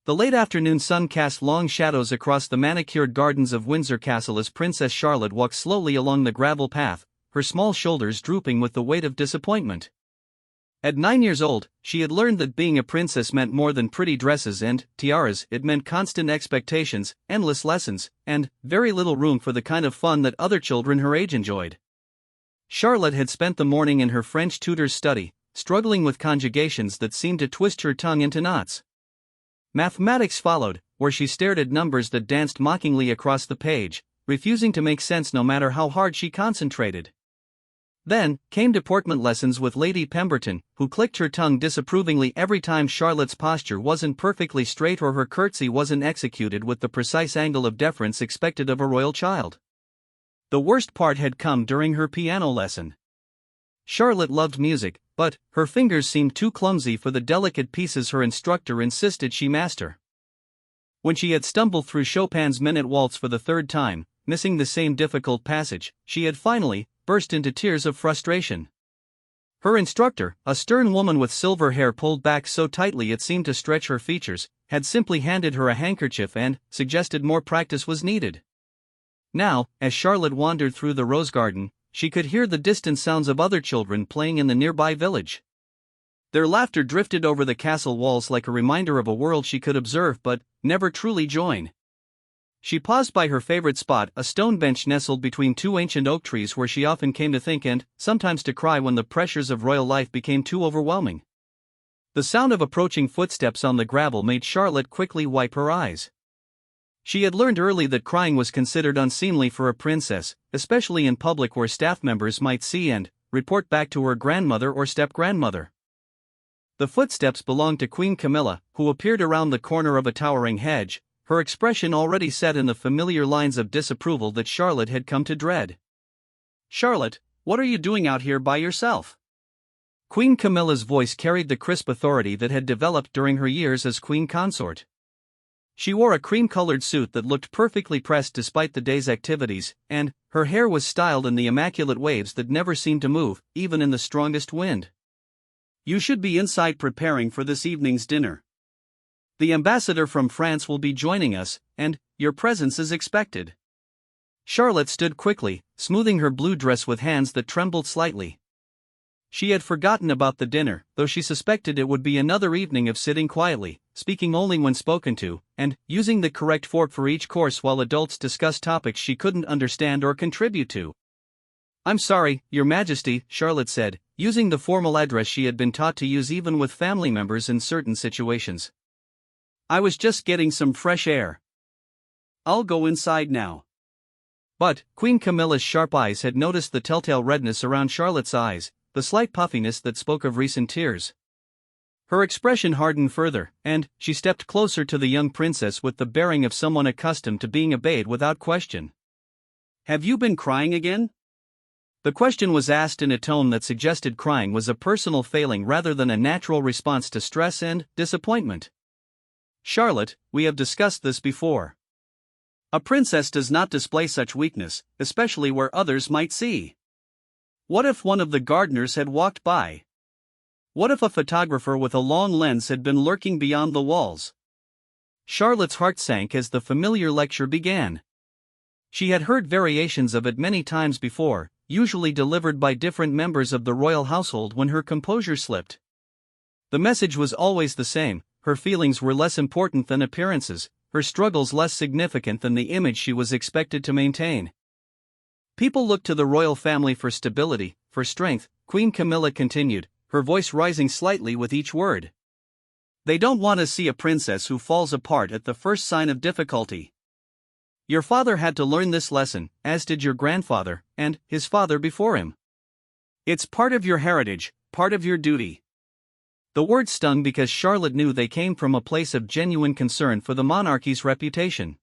The late afternoon sun cast long shadows across the manicured gardens of Windsor Castle as Princess Charlotte walked slowly along the gravel path, her small shoulders drooping with the weight of disappointment. At 9 years old, she had learned that being a princess meant more than pretty dresses and tiaras. It meant constant expectations, endless lessons, and very little room for the kind of fun that other children her age enjoyed. Charlotte had spent the morning in her French tutor's study, struggling with conjugations that seemed to twist her tongue into knots. Mathematics followed, where she stared at numbers that danced mockingly across the page, refusing to make sense no matter how hard she concentrated. Then came deportment lessons with Lady Pemberton, who clicked her tongue disapprovingly every time Charlotte's posture wasn't perfectly straight or her curtsy wasn't executed with the precise angle of deference expected of a royal child. The worst part had come during her piano lesson. Charlotte loved music, but her fingers seemed too clumsy for the delicate pieces her instructor insisted she master. When she had stumbled through Chopin's Minute Waltz for the third time, missing the same difficult passage, she had finally burst into tears of frustration. Her instructor, a stern woman with silver hair pulled back so tightly it seemed to stretch her features, had simply handed her a handkerchief and suggested more practice was needed. Now, as Charlotte wandered through the rose garden, she could hear the distant sounds of other children playing in the nearby village. Their laughter drifted over the castle walls like a reminder of a world she could observe but never truly join. She paused by her favorite spot, a stone bench nestled between two ancient oak trees where she often came to think and sometimes to cry when the pressures of royal life became too overwhelming. The sound of approaching footsteps on the gravel made Charlotte quickly wipe her eyes. She had learned early that crying was considered unseemly for a princess, especially in public where staff members might see and report back to her grandmother or step-grandmother. The footsteps belonged to Queen Camilla, who appeared around the corner of a towering hedge, her expression already set in the familiar lines of disapproval that Charlotte had come to dread. "Charlotte, what are you doing out here by yourself?" Queen Camilla's voice carried the crisp authority that had developed during her years as queen consort. She wore a cream-colored suit that looked perfectly pressed despite the day's activities, and her hair was styled in the immaculate waves that never seemed to move, even in the strongest wind. "You should be inside preparing for this evening's dinner. The ambassador from France will be joining us, and your presence is expected." Charlotte stood quickly, smoothing her blue dress with hands that trembled slightly. She had forgotten about the dinner, though she suspected it would be another evening of sitting quietly, speaking only when spoken to, and using the correct fork for each course while adults discussed topics she couldn't understand or contribute to. "I'm sorry, Your Majesty," Charlotte said, using the formal address she had been taught to use even with family members in certain situations. "I was just getting some fresh air. I'll go inside now." But Queen Camilla's sharp eyes had noticed the telltale redness around Charlotte's eyes, the slight puffiness that spoke of recent tears. Her expression hardened further, and she stepped closer to the young princess with the bearing of someone accustomed to being obeyed without question. "Have you been crying again?" The question was asked in a tone that suggested crying was a personal failing rather than a natural response to stress and disappointment. "Charlotte, we have discussed this before. A princess does not display such weakness, especially where others might see. What if one of the gardeners had walked by? What if a photographer with a long lens had been lurking beyond the walls?" Charlotte's heart sank as the familiar lecture began. She had heard variations of it many times before, usually delivered by different members of the royal household when her composure slipped. The message was always the same: her feelings were less important than appearances, her struggles less significant than the image she was expected to maintain. "People look to the royal family for stability, for strength," Queen Camilla continued, her voice rising slightly with each word. "They don't want to see a princess who falls apart at the first sign of difficulty. Your father had to learn this lesson, as did your grandfather, and his father before him. It's part of your heritage, part of your duty." The words stung because Charlotte knew they came from a place of genuine concern for the monarchy's reputation.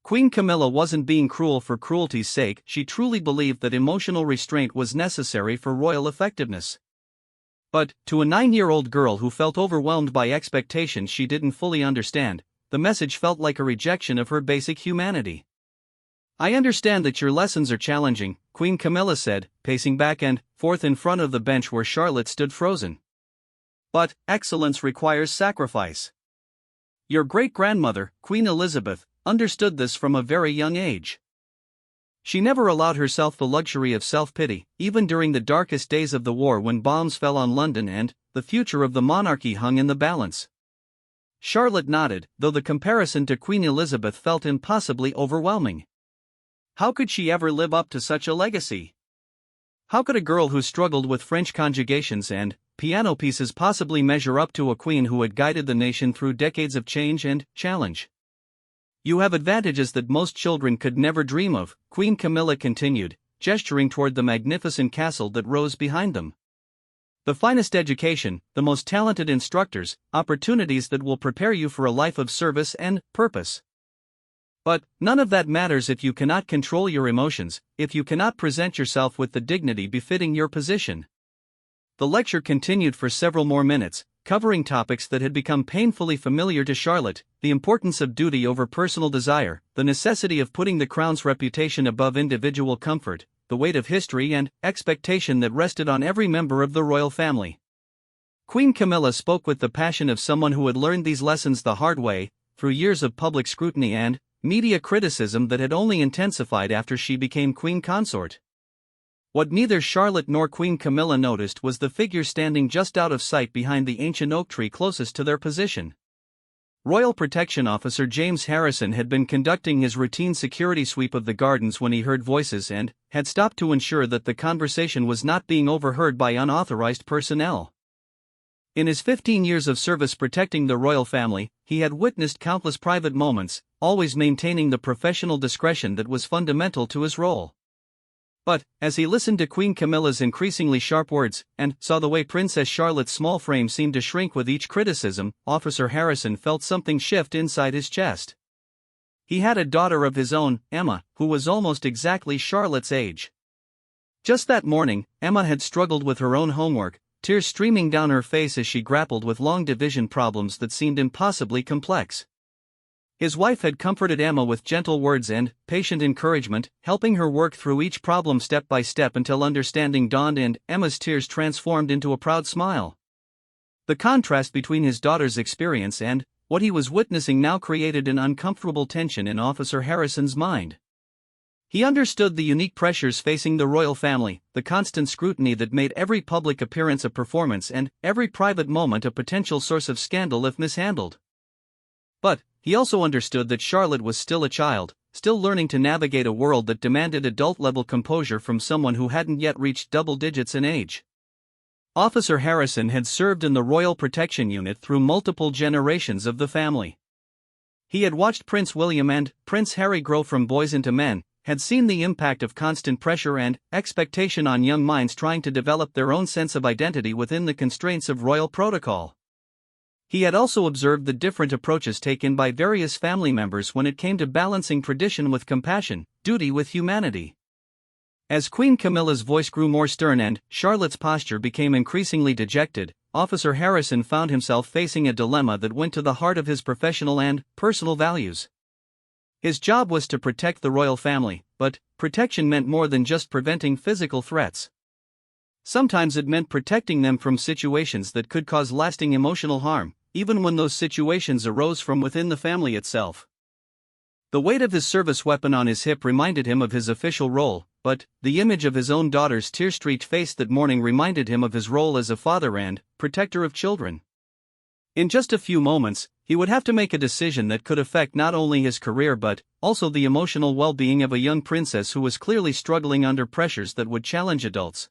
Queen Camilla wasn't being cruel for cruelty's sake, she truly believed that emotional restraint was necessary for royal effectiveness. But, to a 9-year-old girl who felt overwhelmed by expectations she didn't fully understand, the message felt like a rejection of her basic humanity. "I understand that your lessons are challenging," Queen Camilla said, pacing back and forth in front of the bench where Charlotte stood frozen. "But excellence requires sacrifice. Your great-grandmother, Queen Elizabeth, understood this from a very young age. She never allowed herself the luxury of self-pity, even during the darkest days of the war when bombs fell on London and the future of the monarchy hung in the balance. Charlotte nodded, though the comparison to Queen Elizabeth felt impossibly overwhelming. How could she ever live up to such a legacy? How could a girl who struggled with French conjugations and piano pieces possibly measure up to a queen who had guided the nation through decades of change and challenge? You have advantages that most children could never dream of, Queen Camilla continued, gesturing toward the magnificent castle that rose behind them. The finest education, the most talented instructors, opportunities that will prepare you for a life of service and purpose. But none of that matters if you cannot control your emotions, if you cannot present yourself with the dignity befitting your position. The lecture continued for several more minutes, covering topics that had become painfully familiar to Charlotte: the importance of duty over personal desire, the necessity of putting the crown's reputation above individual comfort, the weight of history and expectation that rested on every member of the royal family. Queen Camilla spoke with the passion of someone who had learned these lessons the hard way, through years of public scrutiny and media criticism that had only intensified after she became queen consort. What neither Charlotte nor Queen Camilla noticed was the figure standing just out of sight behind the ancient oak tree closest to their position. Royal Protection Officer James Harrison had been conducting his routine security sweep of the gardens when he heard voices and had stopped to ensure that the conversation was not being overheard by unauthorized personnel. In his 15 years of service protecting the royal family, he had witnessed countless private moments, always maintaining the professional discretion that was fundamental to his role. But, as he listened to Queen Camilla's increasingly sharp words, and saw the way Princess Charlotte's small frame seemed to shrink with each criticism, Officer Harrison felt something shift inside his chest. He had a daughter of his own, Emma, who was almost exactly Charlotte's age. Just that morning, Emma had struggled with her own homework, tears streaming down her face as she grappled with long division problems that seemed impossibly complex. His wife had comforted Emma with gentle words and patient encouragement, helping her work through each problem step by step until understanding dawned and Emma's tears transformed into a proud smile. The contrast between his daughter's experience and what he was witnessing now created an uncomfortable tension in Officer Harrison's mind. He understood the unique pressures facing the royal family, the constant scrutiny that made every public appearance a performance and every private moment a potential source of scandal if mishandled. But he also understood that Charlotte was still a child, still learning to navigate a world that demanded adult-level composure from someone who hadn't yet reached double digits in age. Officer Harrison had served in the Royal Protection Unit through multiple generations of the family. He had watched Prince William and Prince Harry grow from boys into men, had seen the impact of constant pressure and expectation on young minds trying to develop their own sense of identity within the constraints of royal protocol. He had also observed the different approaches taken by various family members when it came to balancing tradition with compassion, duty with humanity. As Queen Camilla's voice grew more stern and Charlotte's posture became increasingly dejected, Officer Harrison found himself facing a dilemma that went to the heart of his professional and personal values. His job was to protect the royal family, but protection meant more than just preventing physical threats. Sometimes it meant protecting them from situations that could cause lasting emotional harm, even when those situations arose from within the family itself. The weight of his service weapon on his hip reminded him of his official role, but the image of his own daughter's tear-streaked face that morning reminded him of his role as a father and protector of children. In just a few moments, he would have to make a decision that could affect not only his career but also the emotional well-being of a young princess who was clearly struggling under pressures that would challenge adults.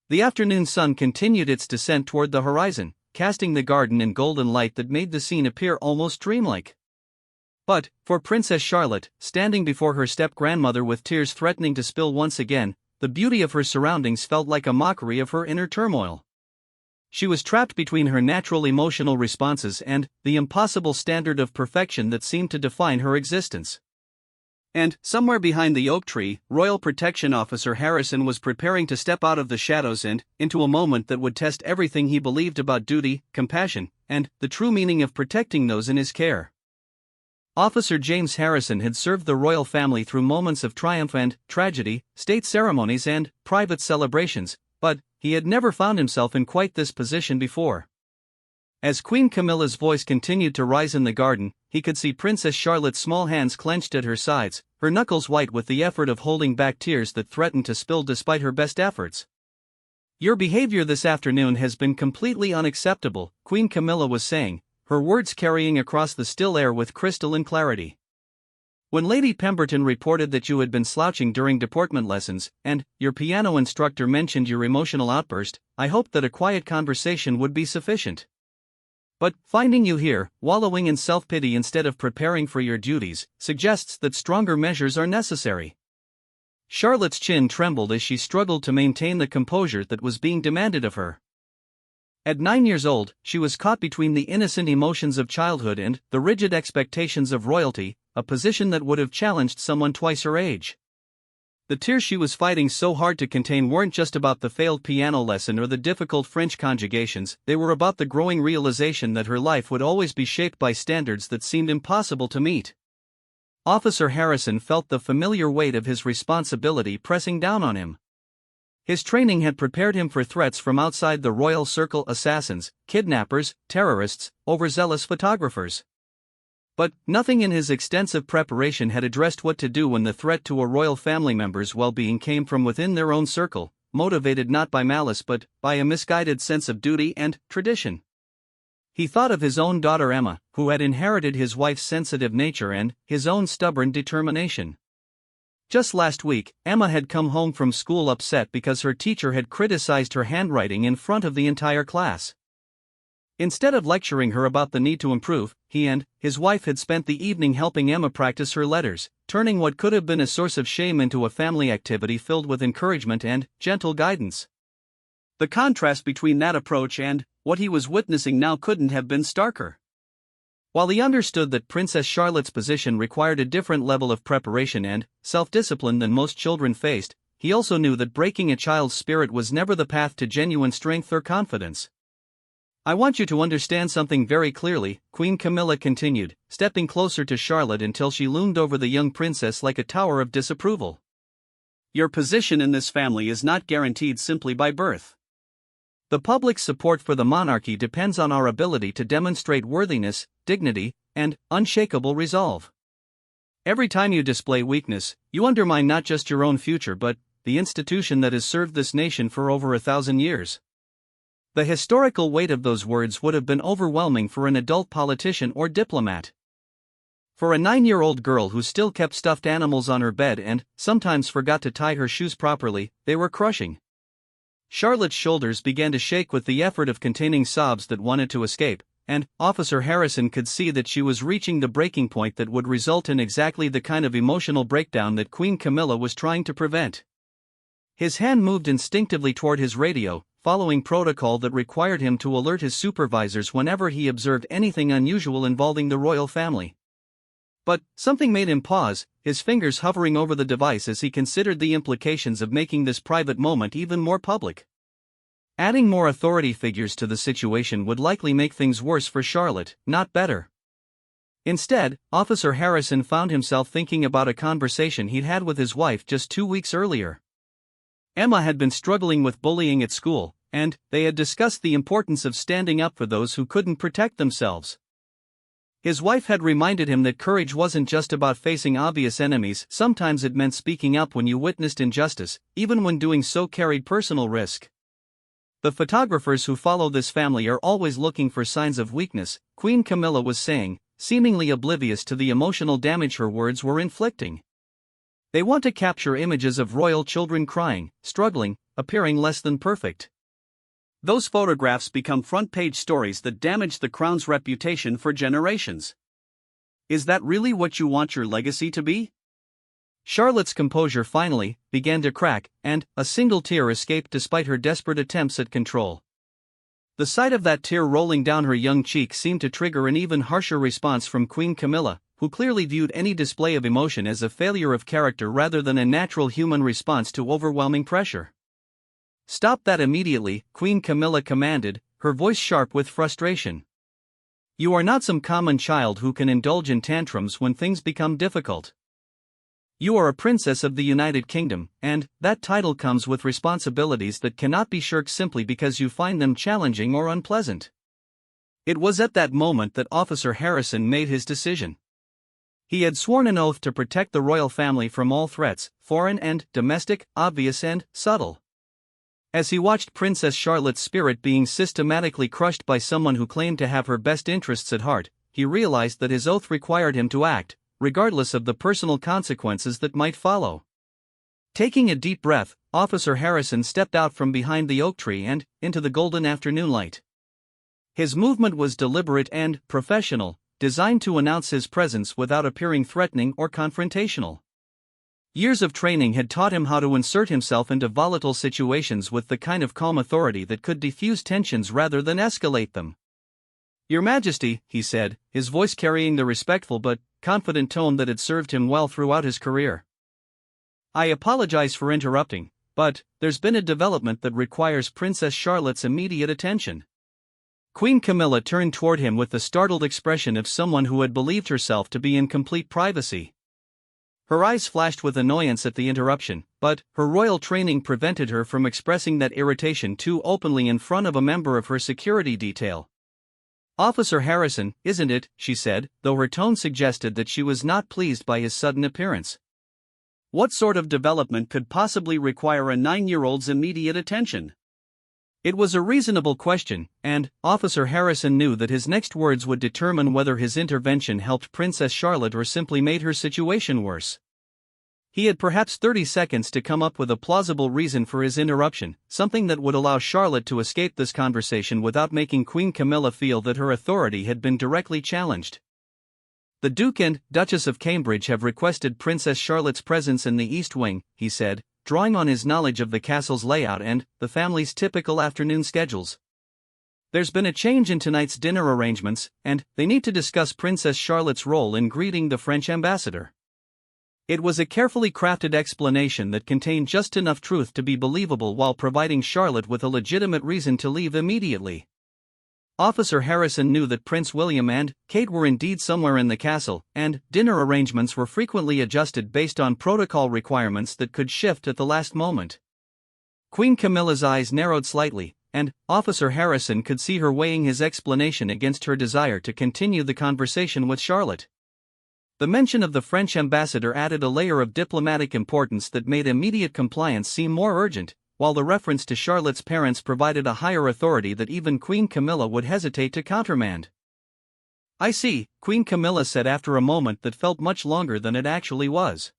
The afternoon sun continued its descent toward the horizon, casting the garden in golden light that made the scene appear almost dreamlike. But, for Princess Charlotte, standing before her step-grandmother with tears threatening to spill once again, the beauty of her surroundings felt like a mockery of her inner turmoil. She was trapped between her natural emotional responses and the impossible standard of perfection that seemed to define her existence. And, somewhere behind the oak tree, Royal Protection Officer Harrison was preparing to step out of the shadows and into a moment that would test everything he believed about duty, compassion, and the true meaning of protecting those in his care. Officer James Harrison had served the royal family through moments of triumph and tragedy, state ceremonies and private celebrations, but he had never found himself in quite this position before. As Queen Camilla's voice continued to rise in the garden, he could see Princess Charlotte's small hands clenched at her sides, her knuckles white with the effort of holding back tears that threatened to spill despite her best efforts. "Your behavior this afternoon has been completely unacceptable," Queen Camilla was saying, her words carrying across the still air with crystalline clarity. "When Lady Pemberton reported that you had been slouching during deportment lessons, and your piano instructor mentioned your emotional outburst, I hoped that a quiet conversation would be sufficient. But finding you here, wallowing in self-pity instead of preparing for your duties, suggests that stronger measures are necessary." Charlotte's chin trembled as she struggled to maintain the composure that was being demanded of her. At 9 years old, she was caught between the innocent emotions of childhood and the rigid expectations of royalty, a position that would have challenged someone twice her age. The tears she was fighting so hard to contain weren't just about the failed piano lesson or the difficult French conjugations, they were about the growing realization that her life would always be shaped by standards that seemed impossible to meet. Officer Harrison felt the familiar weight of his responsibility pressing down on him. His training had prepared him for threats from outside the royal circle: assassins, kidnappers, terrorists, overzealous photographers. But nothing in his extensive preparation had addressed what to do when the threat to a royal family member's well-being came from within their own circle, motivated not by malice but by a misguided sense of duty and tradition. He thought of his own daughter Emma, who had inherited his wife's sensitive nature and his own stubborn determination. Just last week, Emma had come home from school upset because her teacher had criticized her handwriting in front of the entire class. Instead of lecturing her about the need to improve, he and his wife had spent the evening helping Emma practice her letters, turning what could have been a source of shame into a family activity filled with encouragement and gentle guidance. The contrast between that approach and what he was witnessing now couldn't have been starker. While he understood that Princess Charlotte's position required a different level of preparation and self-discipline than most children faced, he also knew that breaking a child's spirit was never the path to genuine strength or confidence. "I want you to understand something very clearly," Queen Camilla continued, stepping closer to Charlotte until she loomed over the young princess like a tower of disapproval. "Your position in this family is not guaranteed simply by birth. The public's support for the monarchy depends on our ability to demonstrate worthiness, dignity, and unshakable resolve. Every time you display weakness, you undermine not just your own future but the institution that has served this nation for over 1,000 years." The historical weight of those words would have been overwhelming for an adult politician or diplomat. For a 9-year-old girl who still kept stuffed animals on her bed and sometimes forgot to tie her shoes properly, they were crushing. Charlotte's shoulders began to shake with the effort of containing sobs that wanted to escape, and Officer Harrison could see that she was reaching the breaking point that would result in exactly the kind of emotional breakdown that Queen Camilla was trying to prevent. His hand moved instinctively toward his radio, following protocol that required him to alert his supervisors whenever he observed anything unusual involving the royal family. But something made him pause, his fingers hovering over the device as he considered the implications of making this private moment even more public. Adding more authority figures to the situation would likely make things worse for Charlotte, not better. Instead, Officer Harrison found himself thinking about a conversation he'd had with his wife just 2 weeks earlier. Emma had been struggling with bullying at school, and they had discussed the importance of standing up for those who couldn't protect themselves. His wife had reminded him that courage wasn't just about facing obvious enemies, sometimes it meant speaking up when you witnessed injustice, even when doing so carried personal risk. "The photographers who follow this family are always looking for signs of weakness," Queen Camilla was saying, seemingly oblivious to the emotional damage her words were inflicting. "They want to capture images of royal children crying, struggling, appearing less than perfect. Those photographs become front-page stories that damage the crown's reputation for generations. Is that really what you want your legacy to be?" Charlotte's composure finally began to crack, and a single tear escaped despite her desperate attempts at control. The sight of that tear rolling down her young cheek seemed to trigger an even harsher response from Queen Camilla, who clearly viewed any display of emotion as a failure of character rather than a natural human response to overwhelming pressure. "Stop that immediately," Queen Camilla commanded, her voice sharp with frustration. "You are not some common child who can indulge in tantrums when things become difficult. You are a princess of the United Kingdom, and that title comes with responsibilities that cannot be shirked simply because you find them challenging or unpleasant. It was at that moment that Officer Harrison made his decision. He had sworn an oath to protect the royal family from all threats, foreign and domestic, obvious and subtle. As he watched Princess Charlotte's spirit being systematically crushed by someone who claimed to have her best interests at heart, he realized that his oath required him to act, regardless of the personal consequences that might follow. Taking a deep breath, Officer Harrison stepped out from behind the oak tree and into the golden afternoon light. His movement was deliberate and professional, designed to announce his presence without appearing threatening or confrontational. Years of training had taught him how to insert himself into volatile situations with the kind of calm authority that could diffuse tensions rather than escalate them. "Your Majesty," he said, his voice carrying the respectful but confident tone that had served him well throughout his career. "I apologize for interrupting, but there's been a development that requires Princess Charlotte's immediate attention." Queen Camilla turned toward him with the startled expression of someone who had believed herself to be in complete privacy. Her eyes flashed with annoyance at the interruption, but her royal training prevented her from expressing that irritation too openly in front of a member of her security detail. "Officer Harrison, isn't it?" she said, though her tone suggested that she was not pleased by his sudden appearance. What sort of development could possibly require a 9-year-old's immediate attention? It was a reasonable question, and Officer Harrison knew that his next words would determine whether his intervention helped Princess Charlotte or simply made her situation worse. He had perhaps 30 seconds to come up with a plausible reason for his interruption, something that would allow Charlotte to escape this conversation without making Queen Camilla feel that her authority had been directly challenged. "The Duke and Duchess of Cambridge have requested Princess Charlotte's presence in the East Wing," he said, drawing on his knowledge of the castle's layout and the family's typical afternoon schedules. "There's been a change in tonight's dinner arrangements, and they need to discuss Princess Charlotte's role in greeting the French ambassador." It was a carefully crafted explanation that contained just enough truth to be believable while providing Charlotte with a legitimate reason to leave immediately. Officer Harrison knew that Prince William and Kate were indeed somewhere in the castle, and dinner arrangements were frequently adjusted based on protocol requirements that could shift at the last moment. Queen Camilla's eyes narrowed slightly, and Officer Harrison could see her weighing his explanation against her desire to continue the conversation with Charlotte. The mention of the French ambassador added a layer of diplomatic importance that made immediate compliance seem more urgent, while the reference to Charlotte's parents provided a higher authority that even Queen Camilla would hesitate to countermand. "I see," Queen Camilla said after a moment that felt much longer than it actually was.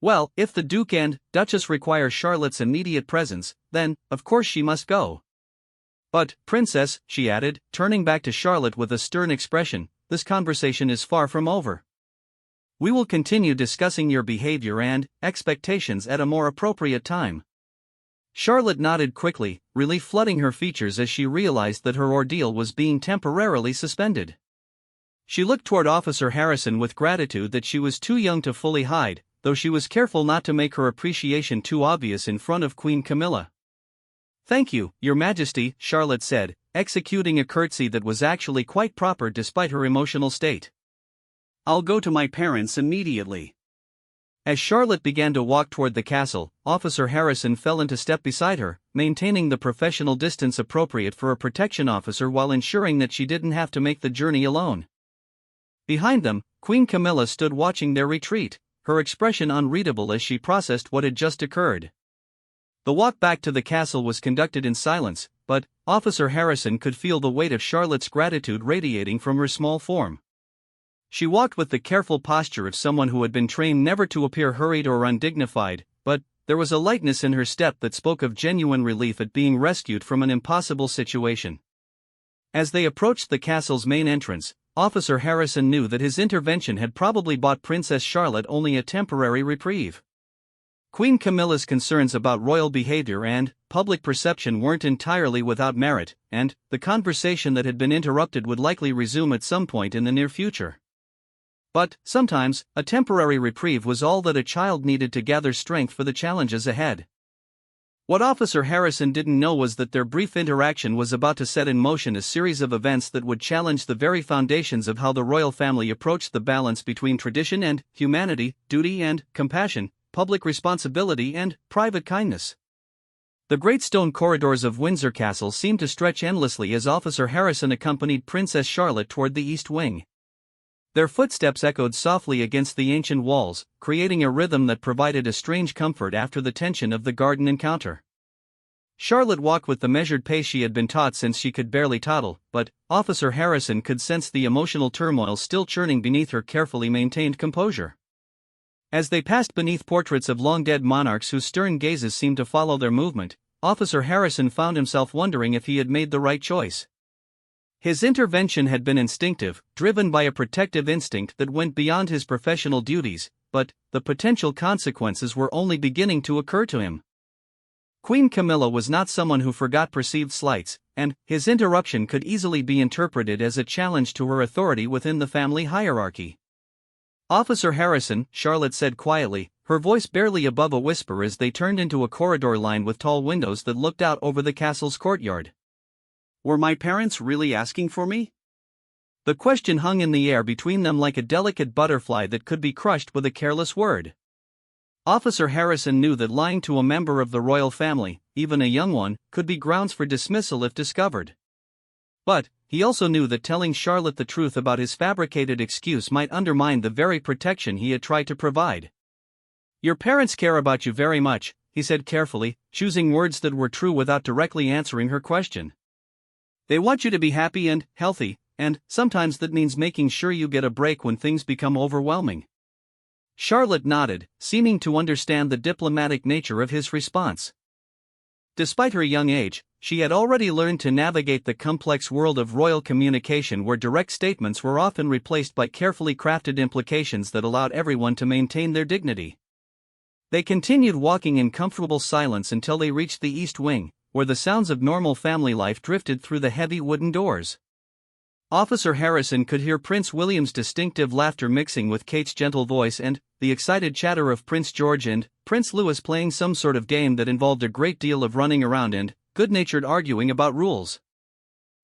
"Well, if the Duke and Duchess require Charlotte's immediate presence, then, of course she must go. But, Princess," she added, turning back to Charlotte with a stern expression, "this conversation is far from over. We will continue discussing your behavior and expectations at a more appropriate time." Charlotte nodded quickly, relief flooding her features as she realized that her ordeal was being temporarily suspended. She looked toward Officer Harrison with gratitude that she was too young to fully hide, though she was careful not to make her appreciation too obvious in front of Queen Camilla. "Thank you, Your Majesty," Charlotte said, executing a curtsy that was actually quite proper despite her emotional state. "I'll go to my parents immediately." As Charlotte began to walk toward the castle, Officer Harrison fell into step beside her, maintaining the professional distance appropriate for a protection officer while ensuring that she didn't have to make the journey alone. Behind them, Queen Camilla stood watching their retreat, her expression unreadable as she processed what had just occurred. The walk back to the castle was conducted in silence, but Officer Harrison could feel the weight of Charlotte's gratitude radiating from her small form. She walked with the careful posture of someone who had been trained never to appear hurried or undignified, but there was a lightness in her step that spoke of genuine relief at being rescued from an impossible situation. As they approached the castle's main entrance, Officer Harrison knew that his intervention had probably bought Princess Charlotte only a temporary reprieve. Queen Camilla's concerns about royal behavior and public perception weren't entirely without merit, and the conversation that had been interrupted would likely resume at some point in the near future. But, sometimes, a temporary reprieve was all that a child needed to gather strength for the challenges ahead. What Officer Harrison didn't know was that their brief interaction was about to set in motion a series of events that would challenge the very foundations of how the royal family approached the balance between tradition and humanity, duty and compassion, public responsibility and private kindness. The great stone corridors of Windsor Castle seemed to stretch endlessly as Officer Harrison accompanied Princess Charlotte toward the east wing. Their footsteps echoed softly against the ancient walls, creating a rhythm that provided a strange comfort after the tension of the garden encounter. Charlotte walked with the measured pace she had been taught since she could barely toddle, but Officer Harrison could sense the emotional turmoil still churning beneath her carefully maintained composure. As they passed beneath portraits of long-dead monarchs whose stern gazes seemed to follow their movement, Officer Harrison found himself wondering if he had made the right choice. His intervention had been instinctive, driven by a protective instinct that went beyond his professional duties, but the potential consequences were only beginning to occur to him. Queen Camilla was not someone who forgot perceived slights, and his interruption could easily be interpreted as a challenge to her authority within the family hierarchy. "Officer Harrison," Charlotte said quietly, her voice barely above a whisper as they turned into a corridor lined with tall windows that looked out over the castle's courtyard. "Were my parents really asking for me?" The question hung in the air between them like a delicate butterfly that could be crushed with a careless word. Officer Harrison knew that lying to a member of the royal family, even a young one, could be grounds for dismissal if discovered. But he also knew that telling Charlotte the truth about his fabricated excuse might undermine the very protection he had tried to provide. "Your parents care about you very much," he said carefully, choosing words that were true without directly answering her question. "They want you to be happy and healthy, and sometimes that means making sure you get a break when things become overwhelming." Charlotte nodded, seeming to understand the diplomatic nature of his response. Despite her young age, she had already learned to navigate the complex world of royal communication where direct statements were often replaced by carefully crafted implications that allowed everyone to maintain their dignity. They continued walking in comfortable silence until they reached the east wing, where the sounds of normal family life drifted through the heavy wooden doors. Officer Harrison could hear Prince William's distinctive laughter mixing with Kate's gentle voice and the excited chatter of Prince George and Prince Louis playing some sort of game that involved a great deal of running around and good-natured arguing about rules.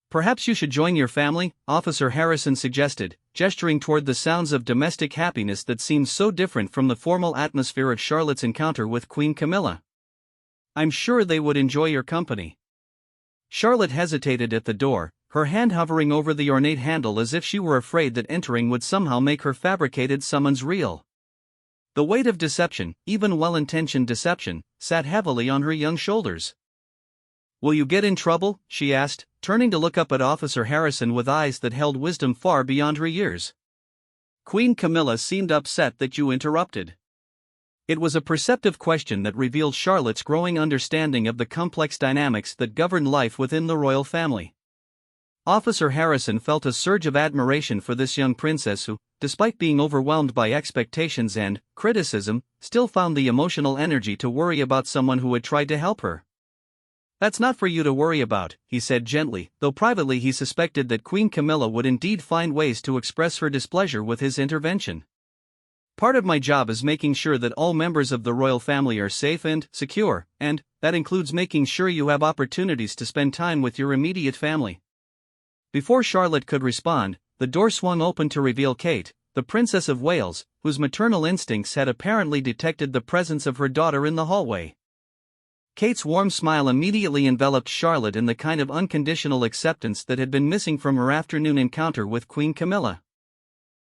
"Perhaps you should join your family," Officer Harrison suggested, gesturing toward the sounds of domestic happiness that seemed so different from the formal atmosphere of Charlotte's encounter with Queen Camilla. "I'm sure they would enjoy your company." Charlotte hesitated at the door, her hand hovering over the ornate handle as if she were afraid that entering would somehow make her fabricated summons real. The weight of deception, even well-intentioned deception, sat heavily on her young shoulders. "Will you get in trouble?" she asked, turning to look up at Officer Harrison with eyes that held wisdom far beyond her years. Queen Camilla seemed upset that you interrupted. It was a perceptive question that revealed Charlotte's growing understanding of the complex dynamics that governed life within the royal family. Officer Harrison felt a surge of admiration for this young princess who, despite being overwhelmed by expectations and criticism, still found the emotional energy to worry about someone who had tried to help her. "That's not for you to worry about," he said gently, though privately he suspected that Queen Camilla would indeed find ways to express her displeasure with his intervention. "Part of my job is making sure that all members of the royal family are safe and secure, and that includes making sure you have opportunities to spend time with your immediate family." Before Charlotte could respond, the door swung open to reveal Kate, the Princess of Wales, whose maternal instincts had apparently detected the presence of her daughter in the hallway. Kate's warm smile immediately enveloped Charlotte in the kind of unconditional acceptance that had been missing from her afternoon encounter with Queen Camilla.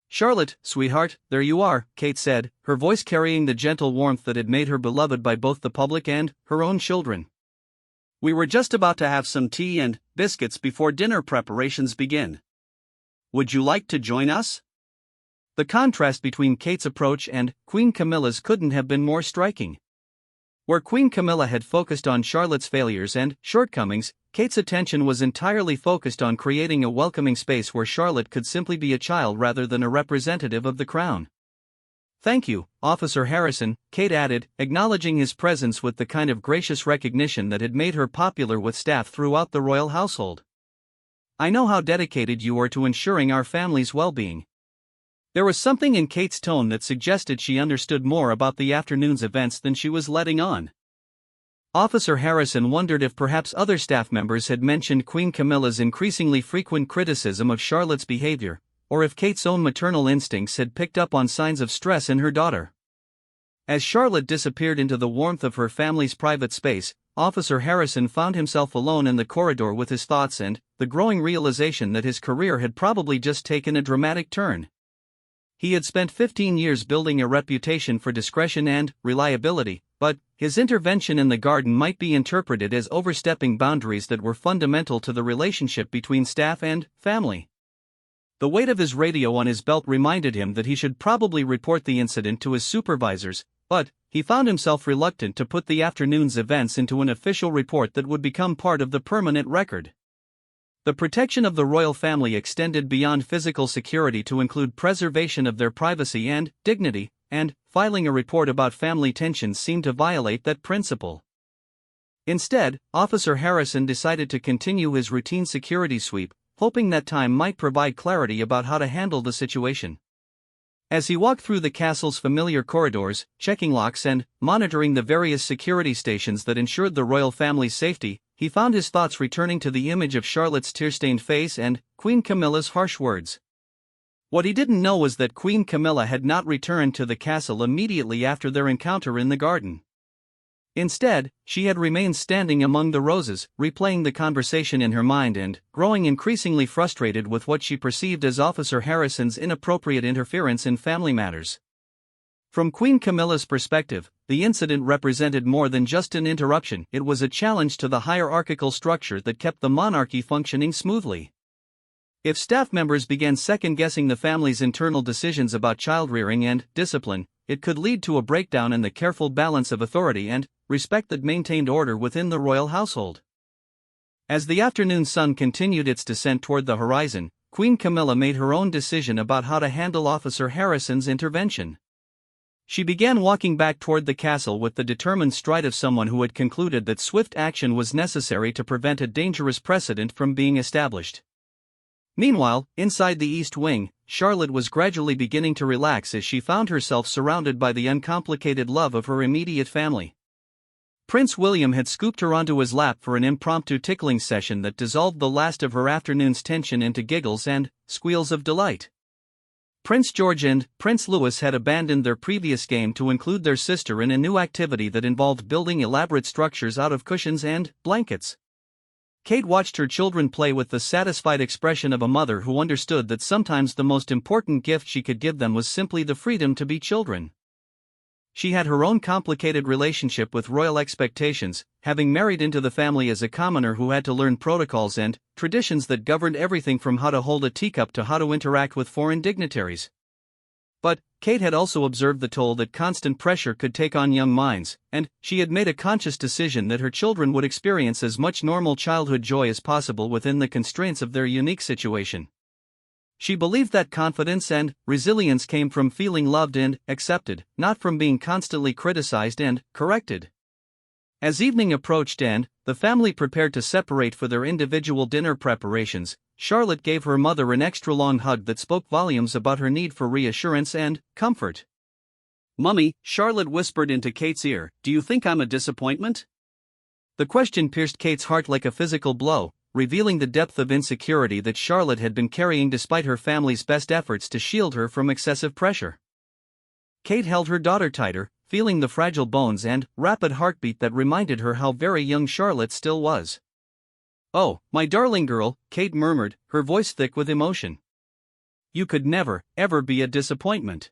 "Charlotte, sweetheart, there you are," Kate said, her voice carrying the gentle warmth that had made her beloved by both the public and her own children. "We were just about to have some tea and biscuits before dinner preparations begin. Would you like to join us?" The contrast between Kate's approach and Queen Camilla's couldn't have been more striking. Where Queen Camilla had focused on Charlotte's failures and shortcomings, Kate's attention was entirely focused on creating a welcoming space where Charlotte could simply be a child rather than a representative of the crown. "Thank you, Officer Harrison," Kate added, acknowledging his presence with the kind of gracious recognition that had made her popular with staff throughout the royal household. "I know how dedicated you are to ensuring our family's well-being." There was something in Kate's tone that suggested she understood more about the afternoon's events than she was letting on. Officer Harrison wondered if perhaps other staff members had mentioned Queen Camilla's increasingly frequent criticism of Charlotte's behavior, or if Kate's own maternal instincts had picked up on signs of stress in her daughter. As Charlotte disappeared into the warmth of her family's private space, Officer Harrison found himself alone in the corridor with his thoughts and the growing realization that his career had probably just taken a dramatic turn. He had spent 15 years building a reputation for discretion and reliability, but his intervention in the garden might be interpreted as overstepping boundaries that were fundamental to the relationship between staff and family. The weight of his radio on his belt reminded him that he should probably report the incident to his supervisors, but he found himself reluctant to put the afternoon's events into an official report that would become part of the permanent record. The protection of the royal family extended beyond physical security to include preservation of their privacy and dignity, and filing a report about family tensions seemed to violate that principle. Instead, Officer Harrison decided to continue his routine security sweep, hoping that time might provide clarity about how to handle the situation. As he walked through the castle's familiar corridors, checking locks and monitoring the various security stations that ensured the royal family's safety, he found his thoughts returning to the image of Charlotte's tear-stained face and Queen Camilla's harsh words. What he didn't know was that Queen Camilla had not returned to the castle immediately after their encounter in the garden. Instead, she had remained standing among the roses, replaying the conversation in her mind and growing increasingly frustrated with what she perceived as Officer Harrison's inappropriate interference in family matters. From Queen Camilla's perspective, the incident represented more than just an interruption. It was a challenge to the hierarchical structure that kept the monarchy functioning smoothly. If staff members began second-guessing the family's internal decisions about child-rearing and discipline, it could lead to a breakdown in the careful balance of authority and respect that maintained order within the royal household. As the afternoon sun continued its descent toward the horizon, Queen Camilla made her own decision about how to handle Officer Harrison's intervention. She began walking back toward the castle with the determined stride of someone who had concluded that swift action was necessary to prevent a dangerous precedent from being established. Meanwhile, inside the East Wing, Charlotte was gradually beginning to relax as she found herself surrounded by the uncomplicated love of her immediate family. Prince William had scooped her onto his lap for an impromptu tickling session that dissolved the last of her afternoon's tension into giggles and squeals of delight. Prince George and Prince Louis had abandoned their previous game to include their sister in a new activity that involved building elaborate structures out of cushions and blankets. Kate watched her children play with the satisfied expression of a mother who understood that sometimes the most important gift she could give them was simply the freedom to be children. She had her own complicated relationship with royal expectations, having married into the family as a commoner who had to learn protocols and traditions that governed everything from how to hold a teacup to how to interact with foreign dignitaries. But Kate had also observed the toll that constant pressure could take on young minds, and she had made a conscious decision that her children would experience as much normal childhood joy as possible within the constraints of their unique situation. She believed that confidence and resilience came from feeling loved and accepted, not from being constantly criticized and corrected. As evening approached and the family prepared to separate for their individual dinner preparations, Charlotte gave her mother an extra-long hug that spoke volumes about her need for reassurance and comfort. "Mummy," Charlotte whispered into Kate's ear, "do you think I'm a disappointment?" The question pierced Kate's heart like a physical blow, revealing the depth of insecurity that Charlotte had been carrying despite her family's best efforts to shield her from excessive pressure. Kate held her daughter tighter, feeling the fragile bones and rapid heartbeat that reminded her how very young Charlotte still was. "Oh, my darling girl," Kate murmured, her voice thick with emotion. "You could never, ever be a disappointment.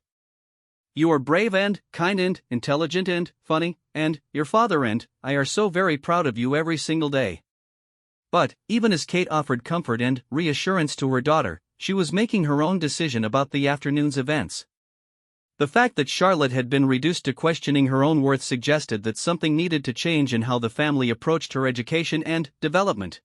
You are brave and kind and intelligent and funny, and your father and I are so very proud of you every single day." But, even as Kate offered comfort and reassurance to her daughter, she was making her own decision about the afternoon's events. The fact that Charlotte had been reduced to questioning her own worth suggested that something needed to change in how the family approached her education and development.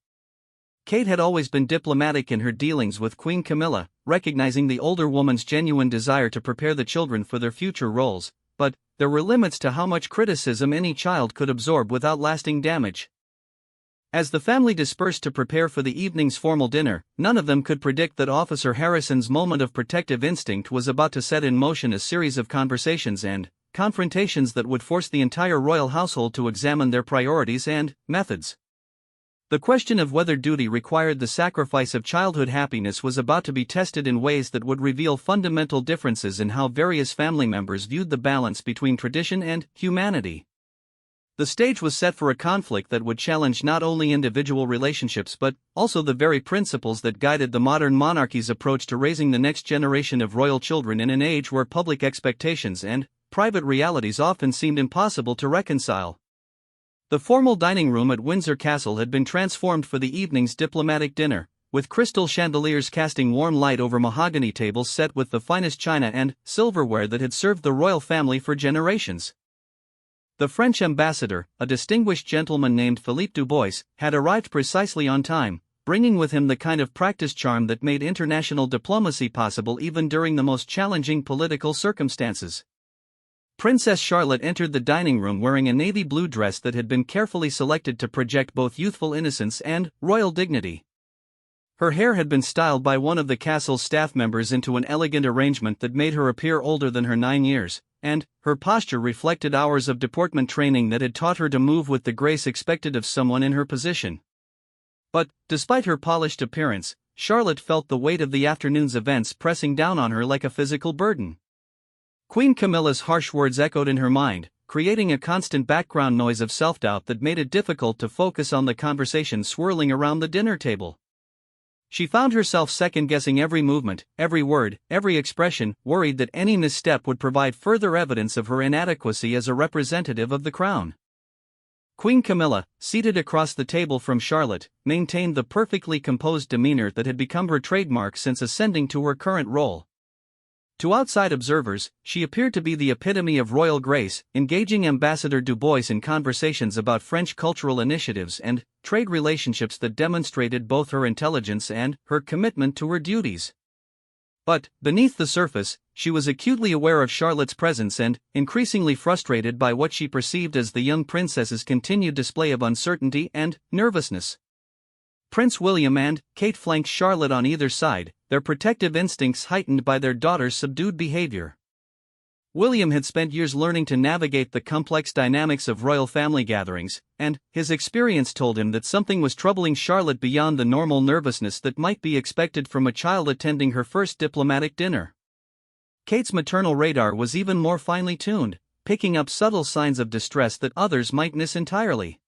Kate had always been diplomatic in her dealings with Queen Camilla, recognizing the older woman's genuine desire to prepare the children for their future roles, but there were limits to how much criticism any child could absorb without lasting damage. As the family dispersed to prepare for the evening's formal dinner, none of them could predict that Officer Harrison's moment of protective instinct was about to set in motion a series of conversations and confrontations that would force the entire royal household to examine their priorities and methods. The question of whether duty required the sacrifice of childhood happiness was about to be tested in ways that would reveal fundamental differences in how various family members viewed the balance between tradition and humanity. The stage was set for a conflict that would challenge not only individual relationships but also the very principles that guided the modern monarchy's approach to raising the next generation of royal children in an age where public expectations and private realities often seemed impossible to reconcile. The formal dining room at Windsor Castle had been transformed for the evening's diplomatic dinner, with crystal chandeliers casting warm light over mahogany tables set with the finest china and silverware that had served the royal family for generations. The French ambassador, a distinguished gentleman named Philippe Dubois, had arrived precisely on time, bringing with him the kind of practiced charm that made international diplomacy possible even during the most challenging political circumstances. Princess Charlotte entered the dining room wearing a navy blue dress that had been carefully selected to project both youthful innocence and royal dignity. Her hair had been styled by one of the castle's staff members into an elegant arrangement that made her appear older than her 9 years, and her posture reflected hours of deportment training that had taught her to move with the grace expected of someone in her position. But, despite her polished appearance, Charlotte felt the weight of the afternoon's events pressing down on her like a physical burden. Queen Camilla's harsh words echoed in her mind, creating a constant background noise of self-doubt that made it difficult to focus on the conversation swirling around the dinner table. She found herself second-guessing every movement, every word, every expression, worried that any misstep would provide further evidence of her inadequacy as a representative of the crown. Queen Camilla, seated across the table from Charlotte, maintained the perfectly composed demeanor that had become her trademark since ascending to her current role. To outside observers, she appeared to be the epitome of royal grace, engaging Ambassador Dubois in conversations about French cultural initiatives and trade relationships that demonstrated both her intelligence and her commitment to her duties. But, beneath the surface, she was acutely aware of Charlotte's presence and increasingly frustrated by what she perceived as the young princess's continued display of uncertainty and nervousness. Prince William and Kate flanked Charlotte on either side, their protective instincts heightened by their daughter's subdued behavior. William had spent years learning to navigate the complex dynamics of royal family gatherings, and his experience told him that something was troubling Charlotte beyond the normal nervousness that might be expected from a child attending her first diplomatic dinner. Kate's maternal radar was even more finely tuned, picking up subtle signs of distress that others might miss entirely.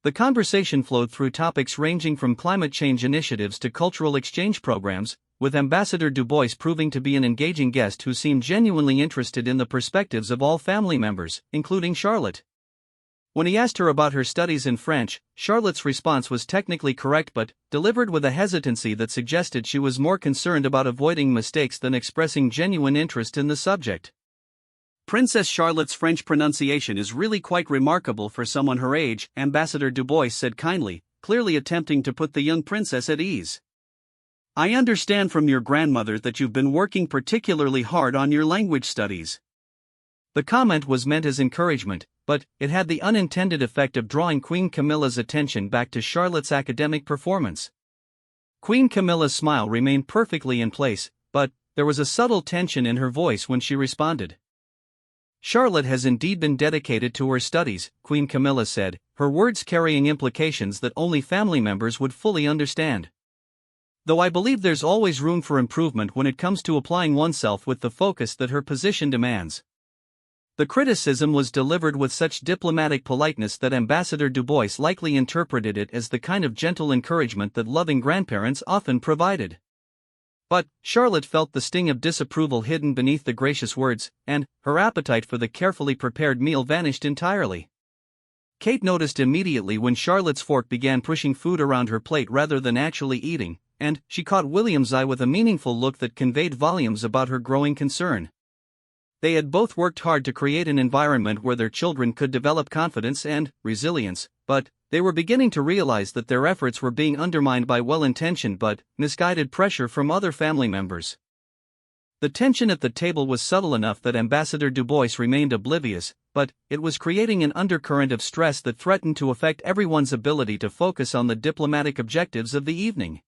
The conversation flowed through topics ranging from climate change initiatives to cultural exchange programs, with Ambassador Dubois proving to be an engaging guest who seemed genuinely interested in the perspectives of all family members, including Charlotte. When he asked her about her studies in French, Charlotte's response was technically correct but delivered with a hesitancy that suggested she was more concerned about avoiding mistakes than expressing genuine interest in the subject. "Princess Charlotte's French pronunciation is really quite remarkable for someone her age," Ambassador Dubois said kindly, clearly attempting to put the young princess at ease. "I understand from your grandmother that you've been working particularly hard on your language studies." The comment was meant as encouragement, but it had the unintended effect of drawing Queen Camilla's attention back to Charlotte's academic performance. Queen Camilla's smile remained perfectly in place, but there was a subtle tension in her voice when she responded. "Charlotte has indeed been dedicated to her studies," Queen Camilla said, her words carrying implications that only family members would fully understand. "Though I believe there's always room for improvement when it comes to applying oneself with the focus that her position demands." The criticism was delivered with such diplomatic politeness that Ambassador Dubois likely interpreted it as the kind of gentle encouragement that loving grandparents often provided. But Charlotte felt the sting of disapproval hidden beneath the gracious words, and her appetite for the carefully prepared meal vanished entirely. Kate noticed immediately when Charlotte's fork began pushing food around her plate rather than actually eating, and she caught William's eye with a meaningful look that conveyed volumes about her growing concern. They had both worked hard to create an environment where their children could develop confidence and resilience, but they were beginning to realize that their efforts were being undermined by well-intentioned but misguided pressure from other family members. The tension at the table was subtle enough that Ambassador Dubois remained oblivious, but it was creating an undercurrent of stress that threatened to affect everyone's ability to focus on the diplomatic objectives of the evening.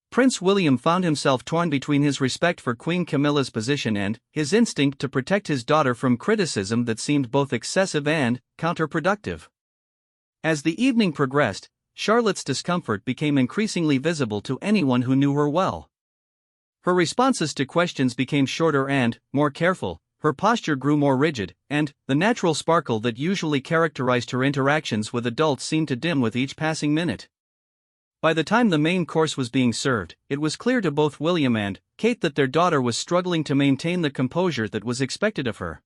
Prince William found himself torn between his respect for Queen Camilla's position and his instinct to protect his daughter from criticism that seemed both excessive and counterproductive. As the evening progressed, Charlotte's discomfort became increasingly visible to anyone who knew her well. Her responses to questions became shorter and more careful, Her posture grew more rigid, and the natural sparkle that usually characterized her interactions with adults seemed to dim with each passing minute. By the time the main course was being served, it was clear to both William and Kate that their daughter was struggling to maintain the composure that was expected of her.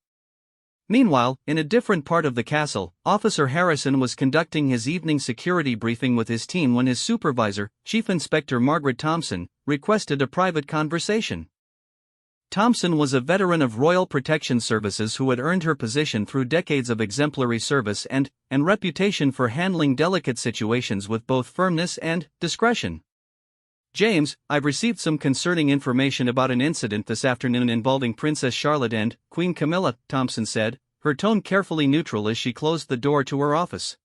Meanwhile, in a different part of the castle, Officer Harrison was conducting his evening security briefing with his team when his supervisor, Chief Inspector Margaret Thompson, requested a private conversation. Thompson was a veteran of Royal Protection Services who had earned her position through decades of exemplary service and reputation for handling delicate situations with both firmness and discretion. "James, I've received some concerning information about an incident this afternoon involving Princess Charlotte and Queen Camilla," Thompson said, her tone carefully neutral as she closed the door to her office.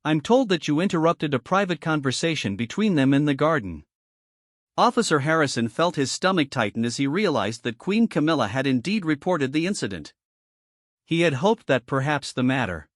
"I'm told that you interrupted a private conversation between them in the garden." Officer Harrison felt his stomach tighten as he realized that Queen Camilla had indeed reported the incident. He had hoped that perhaps the matter